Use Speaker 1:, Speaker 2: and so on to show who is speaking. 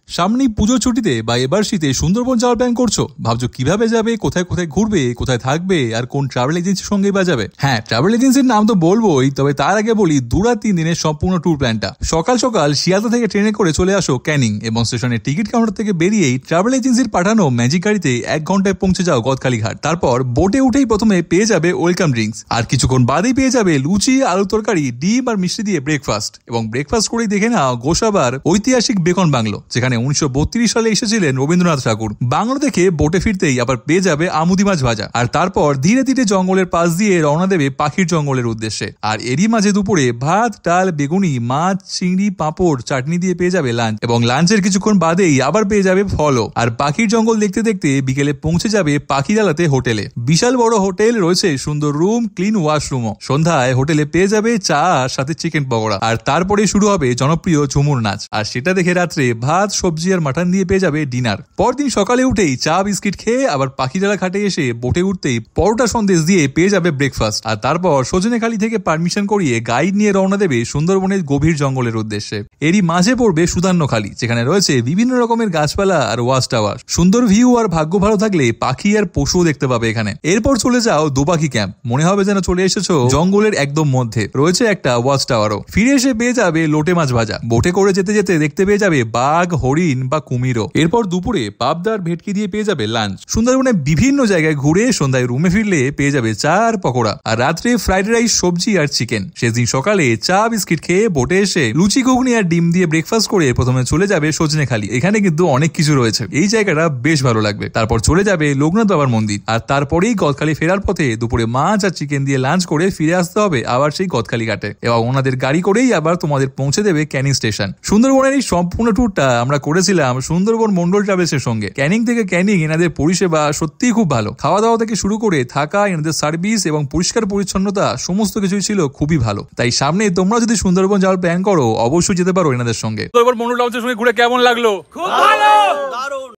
Speaker 1: সামনেই পুজোর ছুটিতে বা এবার শীতে সুন্দরবন যাওয়ার প্ল্যান করছো? ভাবছো কিভাবে যাবে, কোথায় কোথায় ঘুরবে, কোথায় থাকবে, আর কোন ট্রাভেল এজেন্সির সঙ্গে বা যাবে? হ্যাঁ, ট্রাভেল এজেন্সির নাম তো বলবোই, তবে তার আগে বলি 2-3 দিনের সম্পূর্ণ ট্যুর প্ল্যানটা। সকাল সকাল শিয়ালদা থেকে ট্রেনে করে চলে আসো ক্যানিং এবং স্টেশনের টিকিট কাউন্টার থেকে বেরিয়েই ট্রাভেল এজেন্সির পাঠানো ম্যাজিক গাড়িতে 1 ঘন্টায় পৌঁছে যাও গদখালি ঘাট। তারপর বোটে উঠেই প্রথমে পেয়ে যাবে ওয়েলকাম ড্রিঙ্কস, আর কিছুক্ষণ বাদেই পেয়ে যাবে লুচি, আলু তরকারি, ডিম আর মিষ্টি দিয়ে ব্রেকফাস্ট। এবং ব্রেকফাস্ট করেই দেখে নাও গোসাবার ঐতিহাসিক বেকন বাংলো, যেখানে 1932 সালে এসেছিলেন রবীন্দ্রনাথ ঠাকুর। বাংলো থেকে বোটে ফিরতেই আবার পেয়ে যাবে আমুদি মাছ ভাজা, আর তারপর ধীরে ধীরে জঙ্গলের পাশ দিয়ে রওনা দেবে পাখির জঙ্গলের উদ্দেশ্যে। আর এরই মাঝে দুপুরে ভাত, ডাল, বেগুনি, মাছ, চিংড়ি, পাঁপড়, চাটনি দিয়ে পেয়ে যাবে লাঞ্চ, এবং লাঞ্চের কিছুক্ষণ বাদেই আবার পেয়ে যাবে ফলও। আর পাখির জঙ্গল দেখতে দেখতে বিকেলে পৌঁছে যাবে পাখিরালাতে হোটেলে। বিশাল বড় হোটেল, রয়েছে সুন্দর রুম, ক্লিন ওয়াশরুমও। সন্ধ্যায় হোটেলে পেয়ে যাবে চা, সাথে চিকেন পকোড়া, আর তারপরে শুরু হবে জনপ্রিয় ঝুমুর নাচ। আর সেটা দেখে রাত্রে ভাত, সবজি আর মাটন দিয়ে পেয়ে যাবে ডিনার। পরদিন সকালে উঠেই চা বিস্কিট খেয়ে আবার পাখিরালা ঘাটে এসে বোটে উঠতেই পরোটা সন্দেশ দিয়ে পেয়ে যাবে ব্রেকফাস্ট। আর তারপর সজনেখালি থেকে পারমিশন করিয়ে গাইড নিয়ে রওনা দেবে সুন্দরবনের গভীর জঙ্গলের উদ্দেশ্যে। এরই মাঝে পড়বে সুদান্যখালি, যেখানে রয়েছে বিভিন্ন রকমের গাছপালা আর ওয়াচ টাওয়ার। সুন্দর ভিউ আর ভাগ্য ভালো থাকলে পাখি আর পশুও দেখতে পাবে এখানে। এরপর চলে যাও দোপাখি ক্যাম্প, মনে হবে যেন চলে এসেছো জঙ্গলের একদম মধ্যে। রয়েছে একটা ওয়াচ টাওয়ারও। ফিরে এসে পেয়ে যাবে লোটে মাছ ভাজা। বোটে করে যেতে যেতে দেখতে পেয়ে যাবে বাঘ, হরিণ বা কুমিরও। এরপর দুপুরে পাবদার ভেটকি দিয়ে পেয়ে যাবে লাঞ্চ। সুন্দরবনে বিভিন্ন জায়গায় ঘুরে সন্ধ্যায় রুমে ফিরলে পেয়ে যাবে চা আর পকোড়া, আর রাত্রে ফ্রাইড রাইস, সবজি আর চিকেন। সেদিন সকালে চা বিস্কিট খেয়ে বোটে এসে লুচি, ঘুগনি আর ডিম দিয়ে ব্রেকফাস্ট করে প্রথমে চলে যাবে সজনেখালি। এখানে কিন্তু অনেক কিছু রয়েছে, এই জায়গাটা বেশ ভালো লাগবে। তারপর চলে যাবে লোকনাথ বাবার মন্দির, আর তারপরেই গদখালি ফেরার পথে দুপুরে মাছ আর চিকেন দিয়ে লাঞ্চ করে ফিরে আসতে হবে আবার সেই গদখালি ঘাটে, এবং ওনাদের গাড়ি করেই আবার তোমাদের পৌঁছে দেবে ক্যানিং স্টেশন। সুন্দরবনের এই সম্পূর্ণ ট্যুরটা আমরা করেছিলাম সুন্দরবন মন্ডল ট্রাভেলসের সঙ্গে। ক্যানিং থেকে ক্যানিং এনাদের পরিষেবা সত্যিই খুব ভালো। খাওয়া দাওয়া থেকে শুরু করে থাকা, এনাদের সার্ভিস এবং পরিষ্কার পরিচ্ছন্নতা সমস্ত কিছুই ছিল খুবই ভালো। তাই সামনে তোমরা যদি সুন্দরবন যাওয়ার প্ল্যান করো, অবশ্যই যেতে পারো এনাদের সঙ্গে। সুন্দরবন মন্ডল ট্রাভেলসের সঙ্গে ঘুরে কেমন লাগলো?
Speaker 2: খুব ভালো, দারুণ।